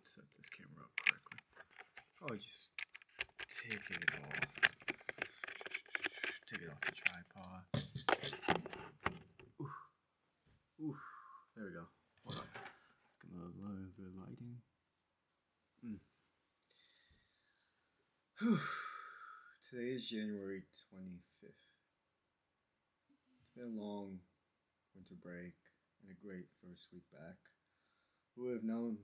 set this camera up correctly. Probably just take it off. Take it off the tripod. Ooh. There we go. Hold on. Let's get a little bit of lighting. Today is January 25th. It's been a long winter break and a great first week back. Who would have known,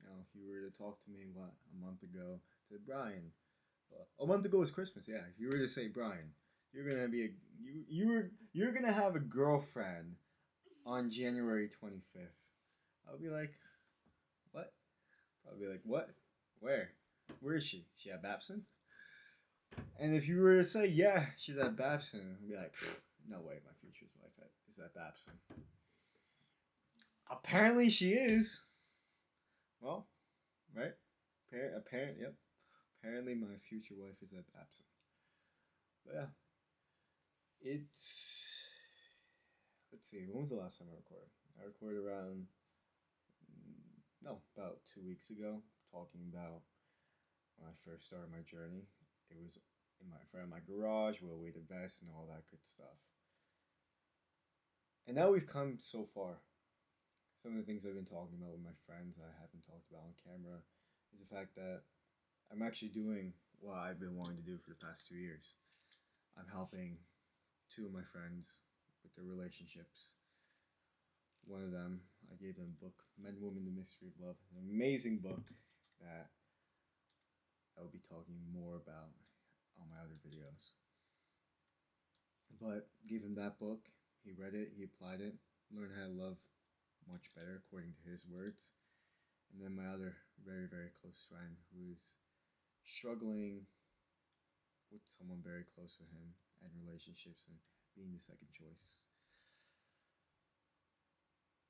if you were to talk to me, a month ago, to Brian. A month ago was Christmas, yeah. If you were to say, Brian, you're gonna have a girlfriend on January 25th. I would be like, what? Probably like, what? Where? Where is she? She at Babson? And if you were to say, yeah, she's at Babson, I'd be like, no way, my future's wife is at Babson. Apparently she is. Well, right? Yep. Apparently my future wife is at Babson. But yeah. Let's see, when was the last time I recorded? I recorded about 2 weeks ago, talking about when I first started my journey. It was in my garage, where we weighted vests and all that good stuff. And now we've come so far. Some of the things I've been talking about with my friends I haven't talked about on camera is the fact that I'm actually doing what I've been wanting to do for the past 2 years. I'm helping 2 of my friends with their relationships. One of them, I gave them a book, Men, Women, The Mystery of Love, an amazing book that I will be talking more about on my other videos. But gave him that book, he read it, he applied it, learned how to love much better according to his words. And then my other very, very close friend who is struggling with someone very close to him and relationships and being the second choice.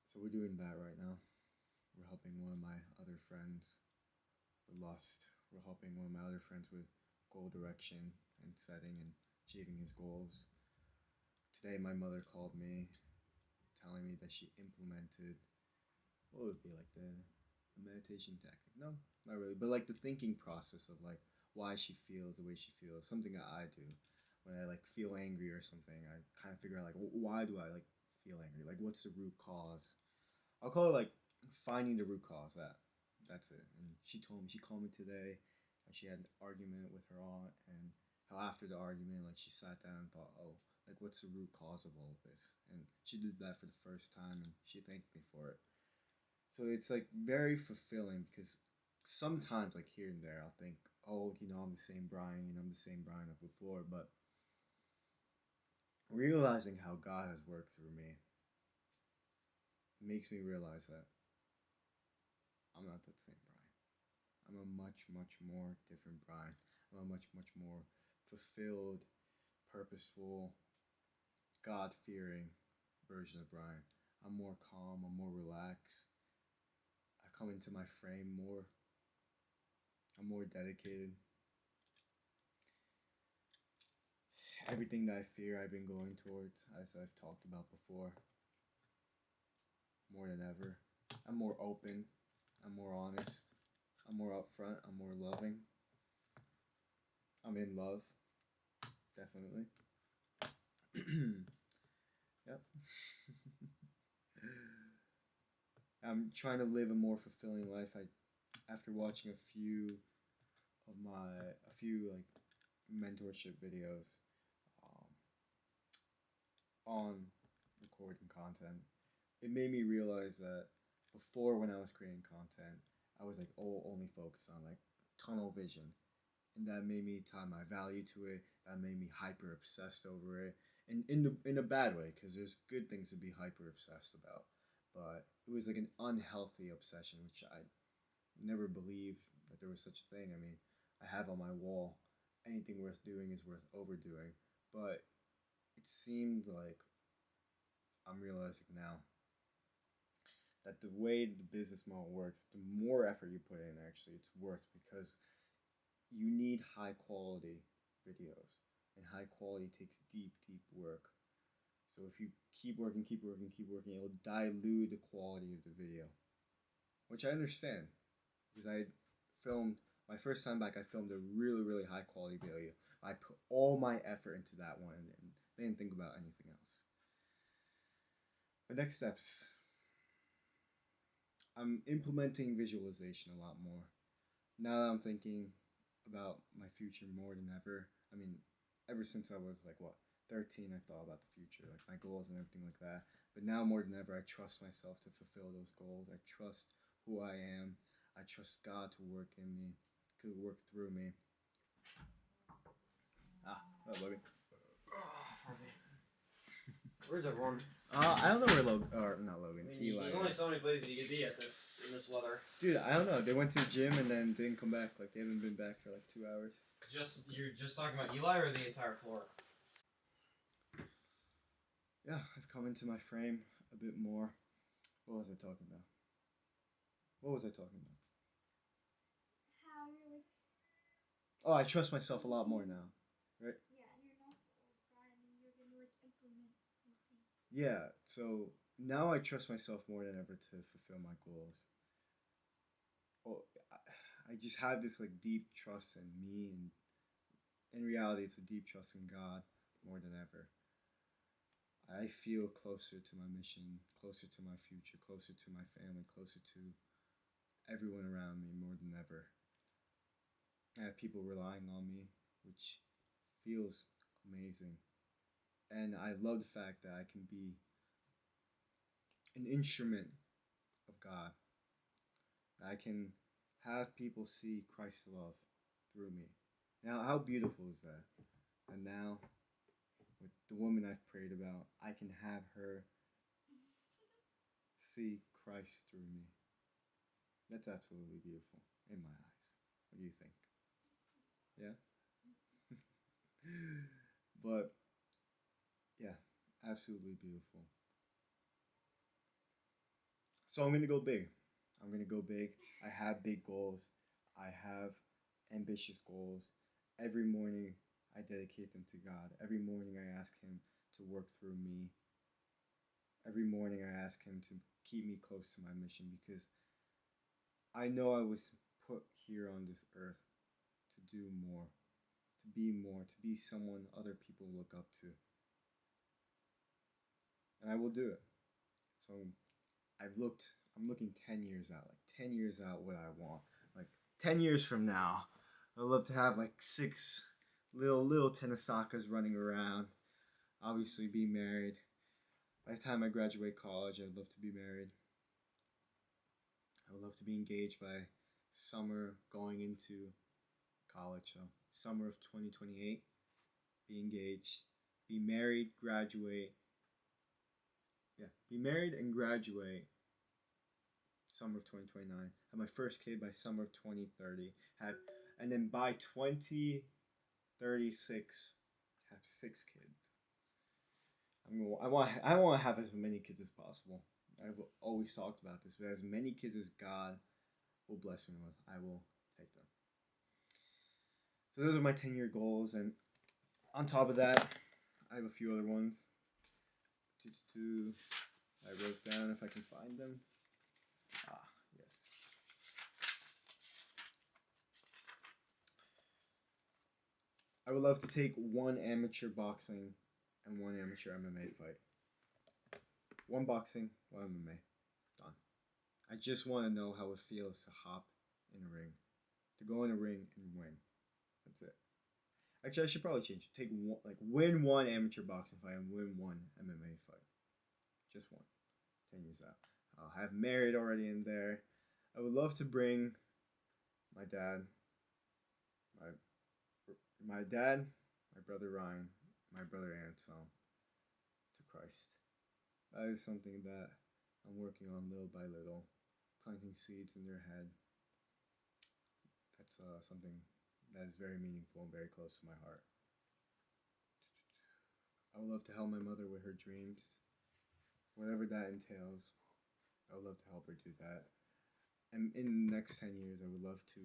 So we're doing that right now. We're helping one of my other friends with lust. We're helping one of my other friends with goal direction and setting and achieving his goals. Today my mother called me telling me that she implemented what would be like the meditation tactic. No, not really, but like the thinking process of like why she feels the way she feels. Something that I do when I like feel angry or something. I kind of figure out like why do I like feel angry? Like what's the root cause? I'll call it like finding the root cause. That's it. And she called me today, and she had an argument with her aunt, and how after the argument, like she sat down and thought, oh, like what's the root cause of all of this? And she did that for the first time, and she thanked me for it. So it's like very fulfilling because sometimes like here and there I'll think, oh, I'm the same Brian, I'm the same Brian of before, but realizing how God has worked through me makes me realize that I'm not that same Brian. I'm a much, much more different Brian. I'm a much, much more fulfilled, purposeful, God-fearing version of Brian. I'm more calm, I'm more relaxed. I come into my frame more. I'm more dedicated. Everything that I fear I've been going towards, as I've talked about before, more than ever. I'm more open. I'm more honest. I'm more upfront. I'm more loving. I'm in love. Definitely. Yep. I'm trying to live a more fulfilling life. After watching a few like mentorship videos on recording content, it made me realize that before, when I was creating content, I was like only focused on like tunnel vision, and that made me tie my value to it. That made me hyper obsessed over it, and in a bad way, because there's good things to be hyper obsessed about, but it was like an unhealthy obsession, which I never believed that there was such a thing. I mean, I have on my wall, anything worth doing is worth overdoing, but it seemed like I'm realizing now that the way the business model works, the more effort you put in, actually, it's worth, because you need high quality videos, and high quality takes deep, deep work. So if you keep working, it'll dilute the quality of the video, which I understand. because I filmed my first time back. I filmed a really really high quality video. I put all my effort into that one and didn't think about anything else. The next steps. I'm implementing visualization a lot more. Now that I'm thinking about my future more than ever. I mean, ever since I was like what 13, I thought about the future, like my goals and everything like that. But now more than ever, I trust myself to fulfill those goals. I trust who I am. I trust God to work in me, to work through me. Oh, Logan. Where's everyone? I don't know where Logan, or not Logan, I mean, Eli. there's only so many places you could be at in this weather. Dude, I don't know. They went to the gym and then didn't come back. Like they haven't been back for like 2 hours. You're just talking about Eli or the entire floor? Yeah, I've come into my frame a bit more. What was I talking about? What was I talking about? How you're like, Oh, I trust myself a lot more now, right? yeah, and you're not the old guy, and then you're gonna like implement new things. Yeah, so now I trust myself more than ever to fulfill my goals. Well, I just have this like deep trust in me, and in reality, it's a deep trust in God more than ever. I feel closer to my mission, closer to my future, closer to my family, closer to everyone around me more than ever. I have people relying on me, which feels amazing. And I love the fact that I can be an instrument of God. I can have people see Christ's love through me. Now, how beautiful is that? And now, with the woman I've prayed about, I can have her see Christ through me. That's absolutely beautiful in my eyes. What do you think? Yeah? But, yeah, absolutely beautiful. So I'm going to go big. I'm going to go big. I have big goals. I have ambitious goals. Every morning, I dedicate them to God. Every morning, I ask Him to work through me. Every morning, I ask Him to keep me close to my mission because I know I was put here on this earth to do more, to be someone other people look up to. And I will do it. So I'm looking 10 years out, like 10 years out what I want. Like 10 years from now, I'd love to have like 6 little Tenasakas running around, obviously be married. By the time I graduate college, I'd love to be married. I would love to be engaged by summer going into college, so summer of 2028, be engaged, be married, graduate. Yeah, be married and graduate summer of 2029. Have my first kid by summer of 2030. And then by 2036, have 6 kids. I want to have as many kids as possible. I've always talked about this, but as many kids as God will bless me with, I will take them. So those are my 10-year goals, and on top of that, I have a few other ones. I wrote down if I can find them. Yes. I would love to take 1 amateur boxing and 1 amateur MMA fight. 1 boxing, 1 MMA. Done. I just want to know how it feels to hop in a ring. To go in a ring and win. That's it. Actually, I should probably change it. Win 1 amateur boxing fight and win 1 MMA fight. Just 1. 10 years out. I'll have married already in there. I would love to bring my dad, my dad, my brother Ryan, my brother Anselm to Christ. That is something that I'm working on little by little, planting seeds in their head. That's something that is very meaningful and very close to my heart. I would love to help my mother with her dreams, whatever that entails. I would love to help her do that. And in the next 10 years, I would love to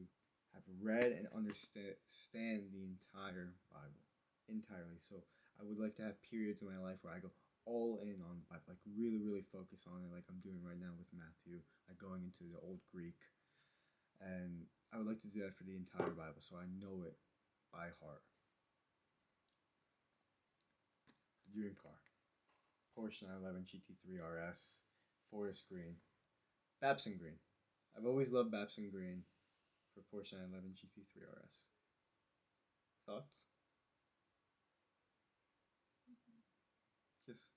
have read and understand the entire Bible entirely. So I would like to have periods in my life where I go all in on the Bible, like really, really focus on it, like I'm doing right now with Matthew, like going into the Old Greek. And I would like to do that for the entire Bible so I know it by heart. The dream car. Porsche 911 GT3 RS, forest green, Babson green. I've always loved Babson green for Porsche 911 GT3 RS. Thoughts? Just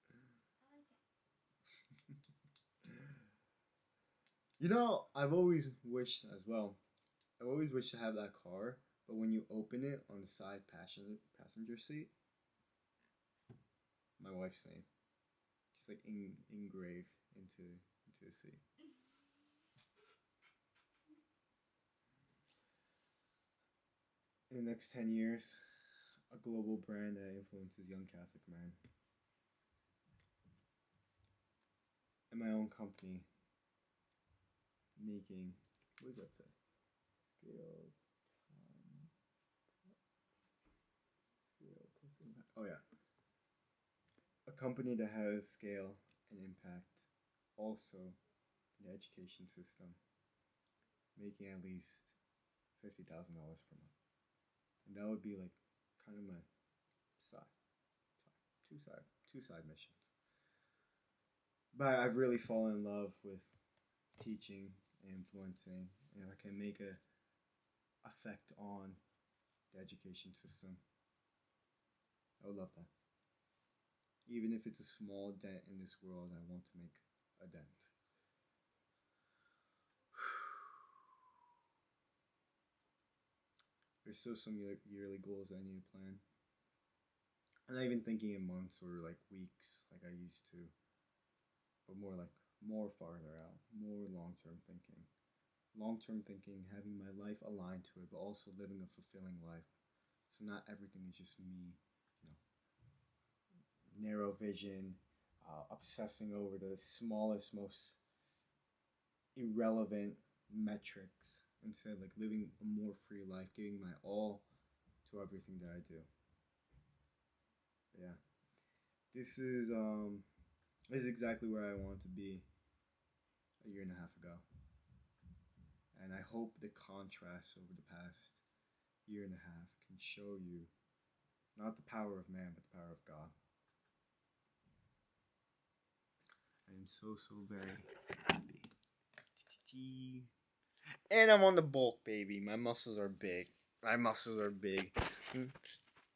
I like it. You know, I've always wished as well. I've always wished to have that car, but when you open it on the side passenger seat, my wife's name, just like engraved into the seat. In the next 10 years, a global brand that influences young Catholic men, and my own company making, what does that say? Scale, time, scale plus impact. Oh yeah, a company that has scale and impact, also in the education system, making at least $50,000 per month, and that would be like kind of my side, two side missions. But I've really fallen in love with teaching and influencing, and if I can make a effect on the education system, I would love that. Even if it's a small dent in this world, I want to make a dent. There's still some yearly goals I need to plan. I'm not even thinking in months or like weeks like I used to, but more farther out, more long-term thinking. Long-term thinking, having my life aligned to it, but also living a fulfilling life. So not everything is just me, you know, narrow vision, obsessing over the smallest, most irrelevant metrics, instead like living a more free life, giving my all to everything that I do. But yeah, this is exactly where I want to be a year and a half ago, and I hope the contrast over the past year and a half can show you not the power of man, but the power of God. I am so very happy. And I'm on the bulk, baby. My muscles are big. My muscles are big.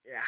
Yeah.